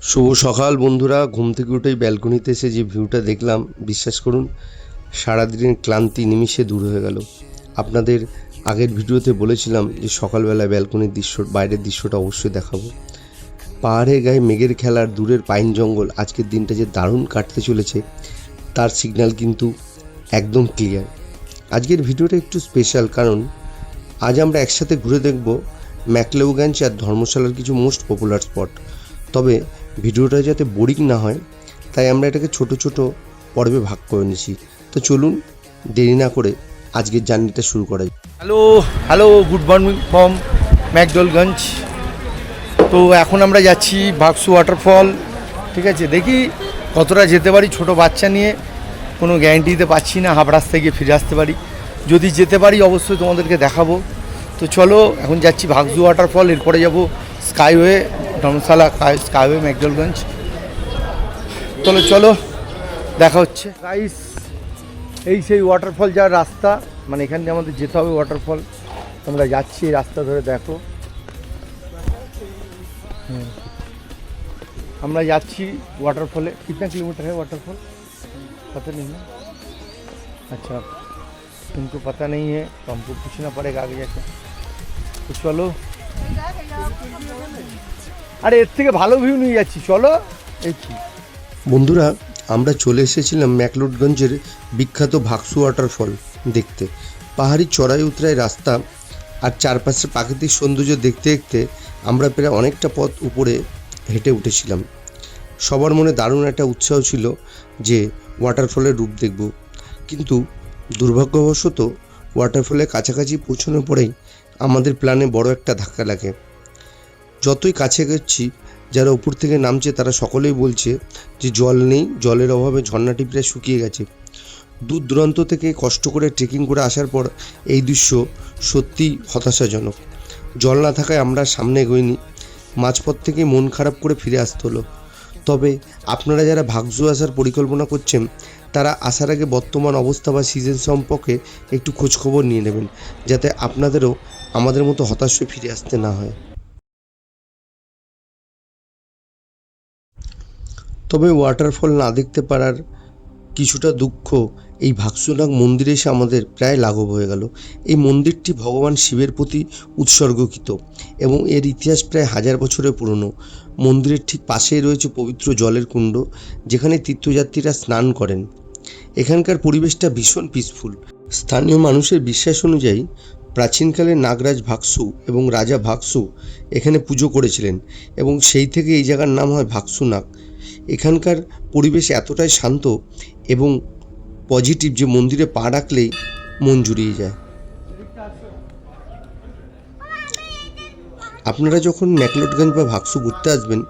শুভ সকাল বন্ধুরা। ঘুম থেকে উঠেই ব্যালকনিতে এসে যে ভিউটা দেখলাম, বিশ্বাস করুন সারাদিনের ক্লান্তি নিমিষে দূর হয়ে গেল। আপনাদের আগের ভিডিওতে বলেছিলাম যে সকালবেলায় ব্যালকনির বাইরের দৃশ্যটা অবশ্যই দেখাবো। পাহাড়ের গায়ে মেঘের খেলার দূরের পাইন জঙ্গল আজকের দিনটা যে দারুণ কাটতে চলেছে তার সিগন্যাল কিন্তু একদম ক্লিয়ার। আজকের ভিডিওটা একটু স্পেশাল, কারণ আজ আমরা একসাথে ঘুরে দেখব ম্যাকলেউগঞ্জ আর ধর্মশালার কিছু মোস্ট পপুলার স্পট। তবে ভিডিওটা যাতে বোরিং না হয় তাই আমরা এটাকে ছোট ছোট পর্বে ভাগ করে নিয়েছি। তো চলুন দেরি না করে আজকের জার্নিটা শুরু করা যায়। Hello good morning from McLeodganj. তো এখন আমরা যাচ্ছি ভাগসু ওয়াটারফল। ঠিক আছে, দেখি কতটা যেতে পারি। ছোট বাচ্চা নিয়ে কোনো গ্যারান্টি দিতে পারছি না, হাফ রাস্তায় গিয়ে ফিরে আসতে পারি। যদি যেতে পারি অবশ্যই তোমাদেরকে দেখাবো। তো চলো এখন যাচ্ছি ভাগসু ওয়াটারফল, এরপরে যাব স্কাইওয়ে ধর্মশালা, স্কাইওয়ে ম্যাকডলগঞ্জ। চলো দেখা হচ্ছে গাইস। এই সেই ওয়াটারফল যাওয়ার রাস্তা, মানে এখান দিয়ে আমাদের যেতে হবে ওয়াটারফল। তোমরা যাচ্ছি এই রাস্তা ধরে, দেখো আমরা যাচ্ছি वाटरफॉल। कितना किलोमीटर है वाटरफॉल पता नहीं है? अच्छा, तुमको पता नहीं है तो हमको पूछना पड़ेगा आगे जाके। तो चलो, আরে এর থেকে ভালো ভিউ নিয়ে যাচ্ছি, চলো। এই কি বন্ধুরা, আমরা চলে এসেছিলাম ম্যাকলোডগঞ্জের বিখ্যাত ভাগসু ওয়াটারফল দেখতে। পাহাড়ি চড়াই উতরাই রাস্তা আর চারপাশের প্রাকৃতিক সৌন্দর্য দেখতে দেখতে আমরা প্রায় অনেকটা পথ উপরে হেঁটে উঠেছিলাম। সবার মনে দারুণ একটা উৎসাহ ছিল যে ওয়াটারফলের রূপ দেখব, কিন্তু দুর্ভাগ্যবশত ওয়াটারফলের কাছাকাছি পৌঁছানোর পরেই আমাদের প্ল্যানে বড় একটা ধাক্কা লাগে। যতই কাছে গেছি, যারা উপর থেকে নামছে তারা সকলেই বলছে যে জল নেই, জলের অভাবে ঝর্ণাটি প্রায় শুকিয়ে গেছে। দূর দূরান্ত থেকে কষ্ট করে ট্রেকিং করে আসার পর এই দৃশ্য সত্যি হতাশাজনক। জল না থাকায় আমরা সামনে এগোইনি, মাঝপথ থেকে মন খারাপ করে ফিরে আসতে হলো। তবে আপনারা যারা ভাগসু আসার পরিকল্পনা করছেন তারা আসার আগে বর্তমান অবস্থা বা সিজন সম্পর্কে একটু খোঁজখবর নিয়ে নেবেন, যাতে আপনাদেরও আমাদের মতো হতাশ হয়ে ফিরে আসতে না হয়। তবে ওয়াটারফল না দেখতে পারার কিছুটা দুঃখ এই ভাগসুনাগ মন্দিরে এসে আমাদের প্রায় লাঘব হয়ে গেল। এই মন্দিরটি ভগবান শিবের প্রতি উৎসর্গকৃত এবং এর ইতিহাস প্রায় 1000 বছরের পুরনো। মন্দিরের ঠিক পাশেই রয়েছে পবিত্র জলের কুণ্ড, যেখানে তীর্থযাত্রীরা স্নান করেন। এখানকার পরিবেশটা ভীষণ পিসফুল। স্থানীয় মানুষের বিশ্বাস অনুযায়ী প্রাচীনকালে নাগরাজ ভাগসু এবং রাজা ভাগসু এখানে পুজো করেছিলেন এবং সেই থেকে এই জায়গার নাম হয় ভাগসুনাগ। এখানকার পরিবেশ এতটাই শান্ত এবং পজিটিভ যে মন্দিরে পা রাখলেই মন জুড়িয়ে যায়। আপনারা যখন ম্যাকলোডগঞ্জ বা ভাগসু ঘুরতে আসবেন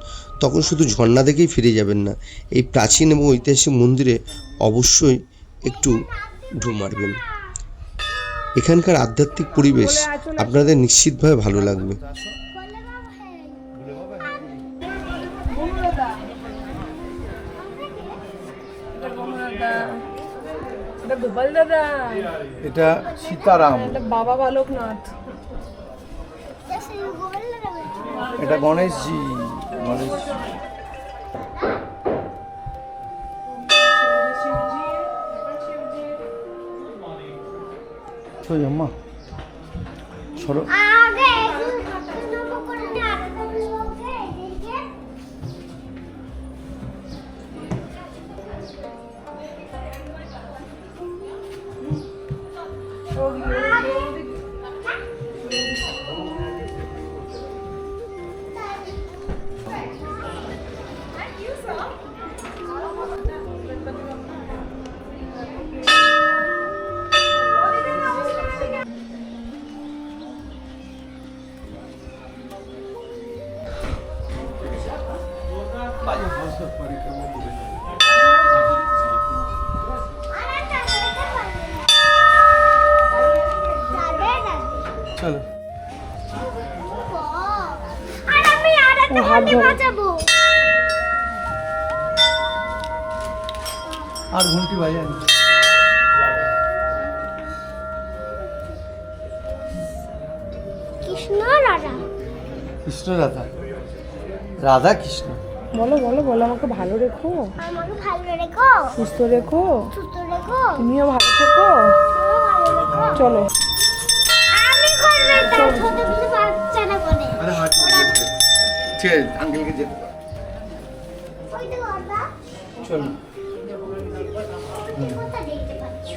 তখন শুধু ঝর্ণা দেখেই ফিরে যাবেন না, এই প্রাচীন এবং ঐতিহাসিক মন্দিরে অবশ্যই একটু ঢু মারবেন। এখানকার আধ্যাত্মিক পরিবেশ আপনাদের নিশ্চিতভাবে ভালো লাগবে। এটা সীতারাম, এটা বাবা বালকনাথ, এটা গণেশজি। গণেশ সই আম্মা সরো। চলো, আর ঘন্টি বাজানি। কৃষ্ণ রাধা, রাধা কৃষ্ণ। বলো বলো বলো, আমাকে ভালো রেখো, আমাকে ভালো রেখো, সুস্থ রেখো, সুস্থ রেখো, তুমিও ভালো থেকো। তুমিও ভালো রেখো। চলো আমি করবে তার ছোট কিছু বাচ্চারা করে। ঠিক আছে, আঙ্কেলকে যেতে দাও। ওই তো ওটা চলো। কথা দেখতে পাচ্ছ।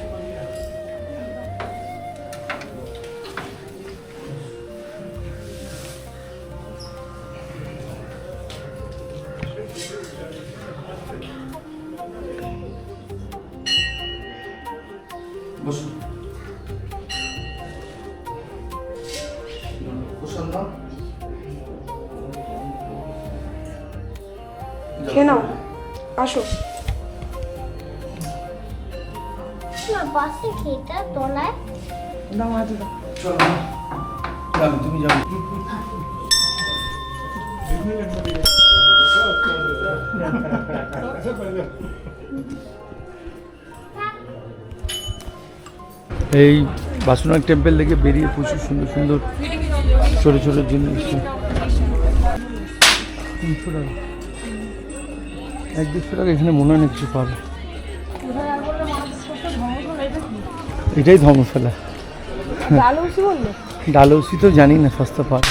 বসো। বসান দাও। খেয়ে নাও, আসো। না বাসে খেতে তোলায় দাও হাতে দাও। চলো। যাও, তুমি যাও। এই বাসুনাথ টেম্পল থেকে বেরিয়ে প্রচুর সুন্দর সুন্দর ছোটো ছোটো জিনিস। 300 টাকা, 1-150 টাকা এখানে মনে হয় না কিছু পাবে। এটাই ধর্মশালা। ডালহৌসি বললো? ডালহৌসি তো জানি না, সস্তা পাবে।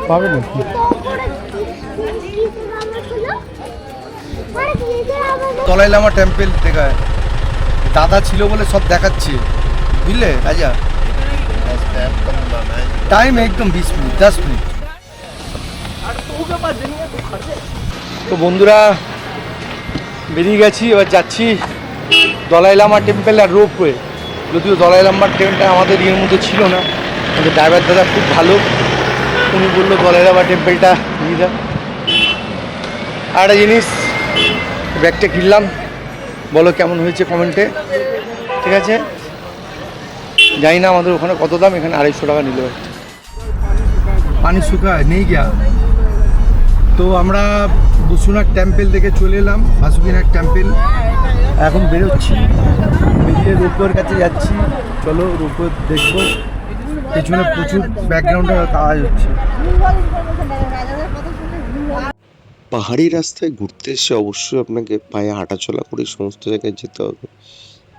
পাবে না দলাই লামা টেম্পল দেখায়, দাদা ছিল বলে সব দেখাচ্ছি, বুঝলে রাজা। টাইম একদম 20 মিনিট, 10 মিনিট। তো বন্ধুরা বেরিয়ে গেছি, এবার যাচ্ছি দলাই লামা টেম্পল আর রোপওয়ে। যদিও দলাই লামার ট্রেনটা আমাদের ইয়ের মধ্যে ছিল না, আমাদের ড্রাইভার দাদা খুব ভালো, উনি বললো দলাই লামা টেম্পলটা নিয়ে যা। আর একটা জিনিস, ব্যাগটা কিনলাম, বলো কেমন হয়েছে কমেন্টে, ঠিক আছে? জানি না আমাদের ওখানে কত দাম, এখানে 250 টাকা নিল। পানি শুকায় নেই গিয়া। তো আমরা বসুনাথ টেম্পল থেকে চলে এলাম, বাসুকিনাথ টেম্পল। এখন বেরোচ্ছি, বেরিয়ে রোপওয়ের কাছে যাচ্ছি। চলো রোপওয়ে দেখবো, পেছনে প্রচুর ব্যাকগ্রাউন্ডে আওয়াজ হচ্ছে। পাহাড়ি রাস্তায় ঘুরতে এসে অবশ্যই আপনাকে পায়ে হাঁটাচলা করে সমস্ত জায়গায় যেতে হবে।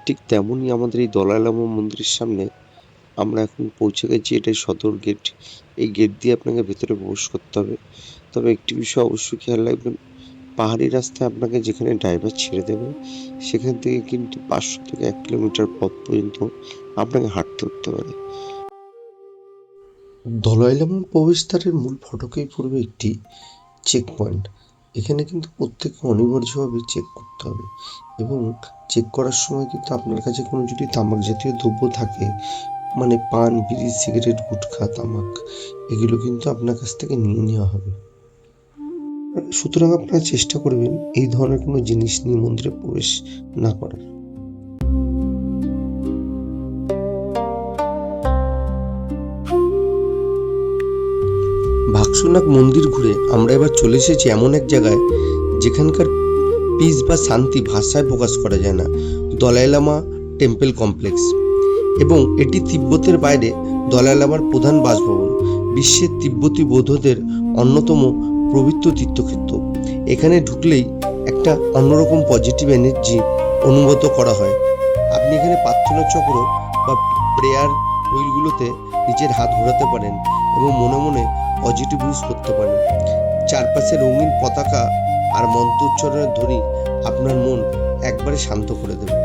ঠিক তেমনই আমাদের এই দলাই লামা মন্দিরের সামনে আমরা এখন পৌঁছে গেছি। এটাই সদর গেট। এই গেট দিয়ে আপনাকে ভেতরে প্রবেশ করতে হবে। তবে একটি বিষয় অবশ্যই খেয়াল রাখবেন, পাহাড়ি রাস্তায় আপনাকে যেখানে ড্রাইভার ছেড়ে দেবে সেখান থেকে কিন্তু 500 থেকে 1 কিলোমিটার পথ পর্যন্ত আপনাকে হাঁটতে হতে পারে। দলাই লামা প্রবেশদ্বারের মূল ফটকেই পড়বে একটি চেক পয়েন্ট। এখানে কিন্তু প্রত্যেককে অনিবার্যভাবে চেক করতে হবে, এবং চেক করার সময় কিন্তু আপনার কাছে কোনো যদি তামাক জাতীয় দ্রব্য থাকে, মানে পান, বিড়ি, সিগারেট, গুটখা, তামাক, এগুলো কিন্তু আপনার কাছ থেকে নিয়ে নেওয়া হবে। সুতরাং আপনারা চেষ্টা করবেন এই ধরনের কোনো জিনিস নিয়ে মন্দিরে প্রবেশ না করার। ভাগসুনাক মন্দির ঘুরে আমরা এবার চলে এসেছি এমন এক জায়গায় যেখানকার পিস বা শান্তি ভাষায় প্রকাশ করা যায় না, দলাই লামা টেম্পল কমপ্লেক্স। এবং এটি তিব্বতের বাইরে দলাই লামার প্রধান বাসভবন, বিশ্বের তিব্বতী বৌদ্ধদের অন্যতম পবিত্র তীর্থক্ষেত্র। এখানে ঢুকলেই একটা অন্যরকম পজিটিভ এনার্জি অনুভূত করা হয়। আপনি এখানে প্রার্থনা চক্র বা প্রেয়ার হুইলগুলোতে নিজের হাত ঘোরাতে পারেন এবং মনে মনে পজিটিভ ইউজ করতে পারেন। চারপাশে রঙিন পতাকা আর মন্ত্রোচ্চারণের ধ্বনি আপনার মন একবারে শান্ত করে দেবে।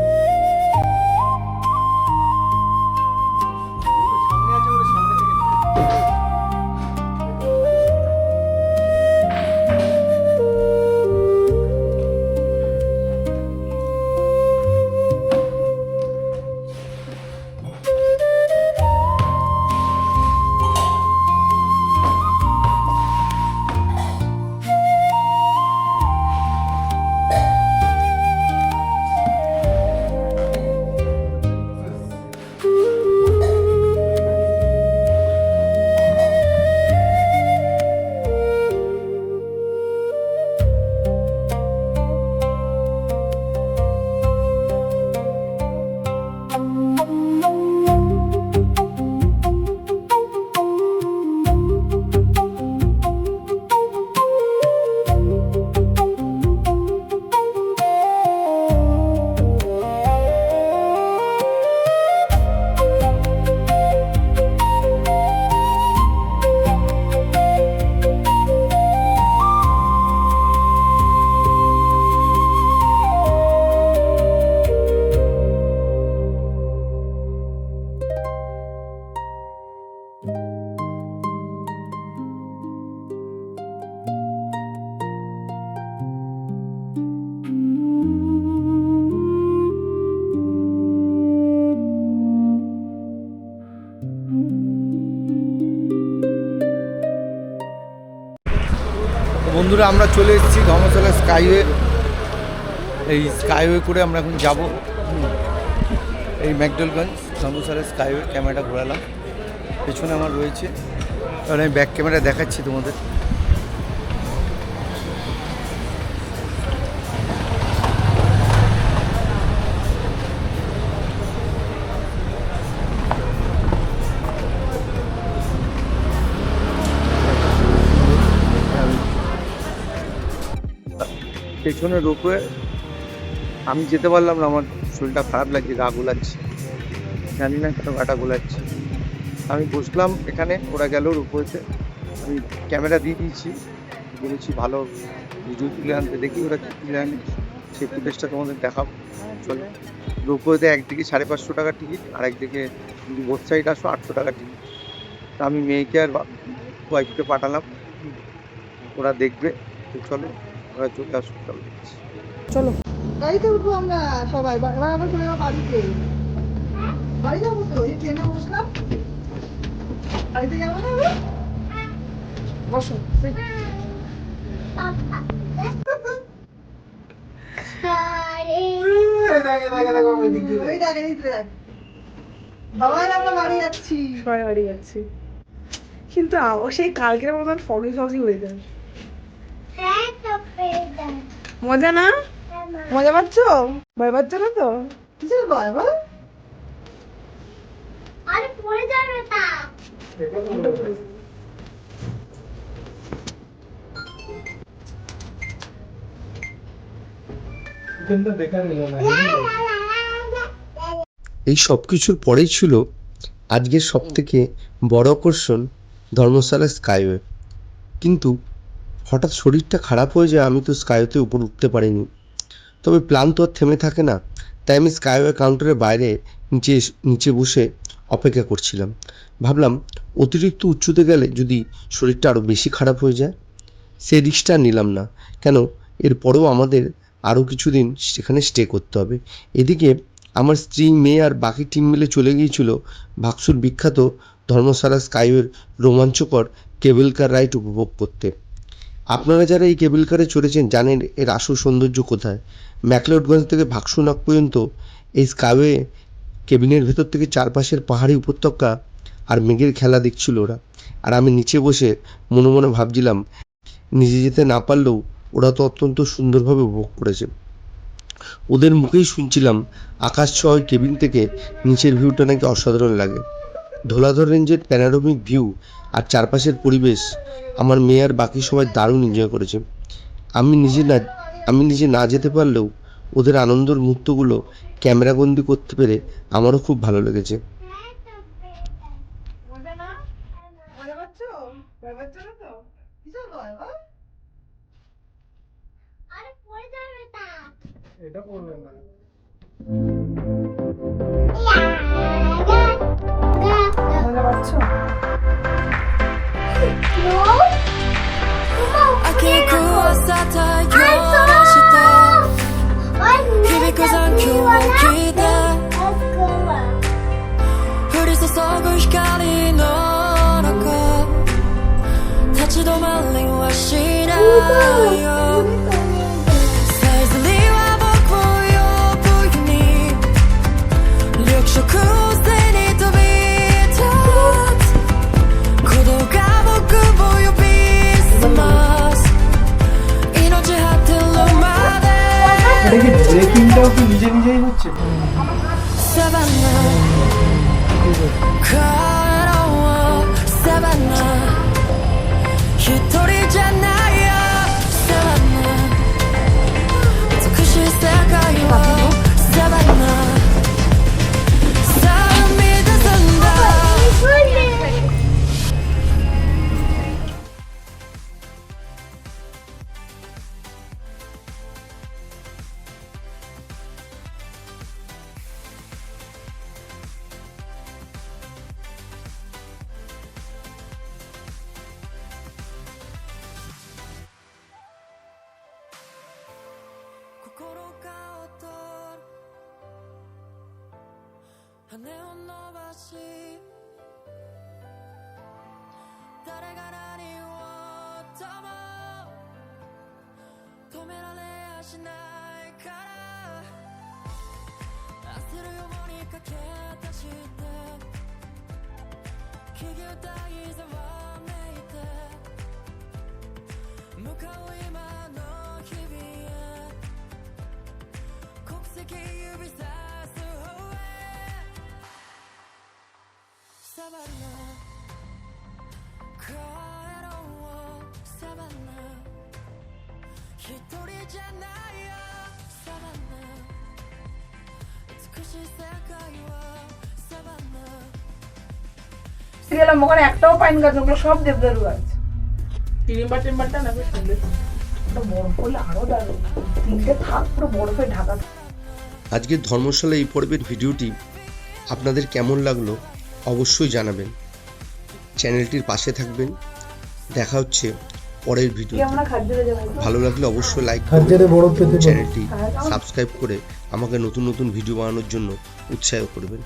বন্ধুরা আমরা চলে এসেছি ধর্মশালা স্কাইওয়ে। এই স্কাইওয়ে করে আমরা এখন যাব এই ম্যাকডলগঞ্জ ধর্মশালা স্কাইওয়ে। ক্যামেরাটা ঘোরালাম, পেছনে আমার রয়েছে, কারণ আমি ব্যাক ক্যামেরা দেখাচ্ছি তোমাদের। পেছনে রোপওয়ে, আমি যেতে পারলাম না, আমার শরীরটা খারাপ লাগছে, গা গোলাচ্ছে, জানি না কেন গাটা গোলাচ্ছে। আমি বসলাম এখানে, ওরা গেল রোপওয়েতে, আমি ক্যামেরা দিয়ে দিয়েছি, বলেছি ভালো ভিডিও তুলে আনতে, দেখি ওরা কী তুলে আনে, সেই ফুটেজটা তোমাদের দেখাবো। চলো, রোপওয়েতে একদিকে 550 টাকা টিকিট, আর একদিকে যদি বোথ সাইড আসো 800 টাকা টিকিট। তা আমি মেয়েকে আর ওয়াইফকে পাঠালাম, ওরা দেখবে। তো চলো, ওরা চলে আসুক, চলো গাড়িতে উঠবো আমরা সবাই, এবার আমরা চলে যাবো বাড়িতে। বাড়ি যাবো তো, এই ট্রেনে বসলাম, বাড়িতে যাবো না এবার? বসো। ওই দেখ, এই দেখ। বাবাই আমরা বাড়ি যাচ্ছি। সবাই বাড়ি যাচ্ছি, কিন্তু সেই কালকের মতন ফগি ফগি হয়ে যাবে। মজা না? মজা পাচ্ছ? ভয় পাচ্ছ না তো? কিসের ভয় বল? আরে পড়ে যাবে তা। এই সব কিছুর পরেই ছিল আজকের সবথেকে বড় আকর্ষণ ধর্মশালা স্কাইওয়ে। কিন্তু হঠাৎ শরীরটা খারাপ হয়ে যায়, আমি তো স্কাইওয়েতে উপর উঠতে পারিনি। তবে প্ল্যান তো আর থেমে থাকে না, তাই আমি স্কাইওয়ে কাউন্টারের বাইরে নিচে বসে অপেক্ষা করছিলাম। ভাবলাম অতিরিক্ত উঁচুতে গেলে যদি শরীরটা আরও বেশি খারাপ হয়ে যায়, সেই রিস্কটা আর নিলাম না। কেন, এরপরেও আমাদের আরও কিছুদিন সেখানে স্টে করতে হবে। এদিকে আমার স্ত্রী, মেয়ে আর বাকি টিম মিলে চলে গিয়েছিল ভাগসুর বিখ্যাত ধর্মশালা স্কাইওয়ের রোমাঞ্চকর কেবল কার রাইড উপভোগ করতে। আপনারা যারা এই কেবল কারে চড়েছেন জানেন এর আসল সৌন্দর্য কোথায়। ম্যাকলোডগঞ্জ থেকে ভাগসুনাক পর্যন্ত এই স্কাইওয়ে কেবিনের ভেতর থেকে চারপাশের পাহাড়ি উপত্যকা আর মেঘের খেলা দেখছিল ওরা, আর আমি নিচে বসে মনে মনে ভাবছিলাম নিজে যেতে না পারলেও ওরা তো অত্যন্ত সুন্দরভাবে উপভোগ করেছে। ওদের মুখেই শুনছিলাম আকাশ ছোঁয়া ওই কেবিন থেকে নিচের ভিউটা নাকি অসাধারণ লাগে। ধোলাধর রেঞ্জের প্যানোরামিক ভিউ আর চারপাশের পরিবেশ আমার মেয়ে আর বাকি সবাই দারুণ এনজয় করেছে। আমি নিজে না যেতে পারলেও ওদের আনন্দের মুহূর্তগুলো ক্যামেরাবন্দি করতে পেরে আমারও খুব ভালো লেগেছে। মজা না? মজা পাচ্ছ? ভয় পাচ্ছ না তো? কিসের ভয় বল? আরে পড়ে যাবে তা। এটা করবে না। মজা পাচ্ছ? এটা কি ব্রেকিংটাও কি নিজে নিজেই হচ্ছে? 羽を伸ばし誰が何をとも止められやしないから焦るように駆け出して気球体ざわめいて向かう今の日々へ国籍指さす方へサバナ帰ろうサバナ一人じゃないよサバナ美しい世界はサバナগেলাম ওখানে একটাও পাইন গাছ ওগুলো সব দেবদারু গাছ টিম্বারটা না বেশ সুন্দর বরফ হলে আরো দারুণ তিনটে থাক পুরো বরফে ঢাকা আজকের ধর্মশালা এই পর্বের ভিডিওটি আপনাদের কেমন লাগলো অবশ্যই জানাবেন। চ্যানেলটির পাশে থাকবেন। দেখা হচ্ছে পরের ভিডিও। আমরা খাদ্যে যাবো ভালো লাগলে অবশ্যই লাইক খাদ্যের বরফ পেতে চ্যানেলটি সাবস্ক্রাইব করে আমাকে নতুন নতুন ভিডিও বানানোর জন্য উৎসাহ করবেন।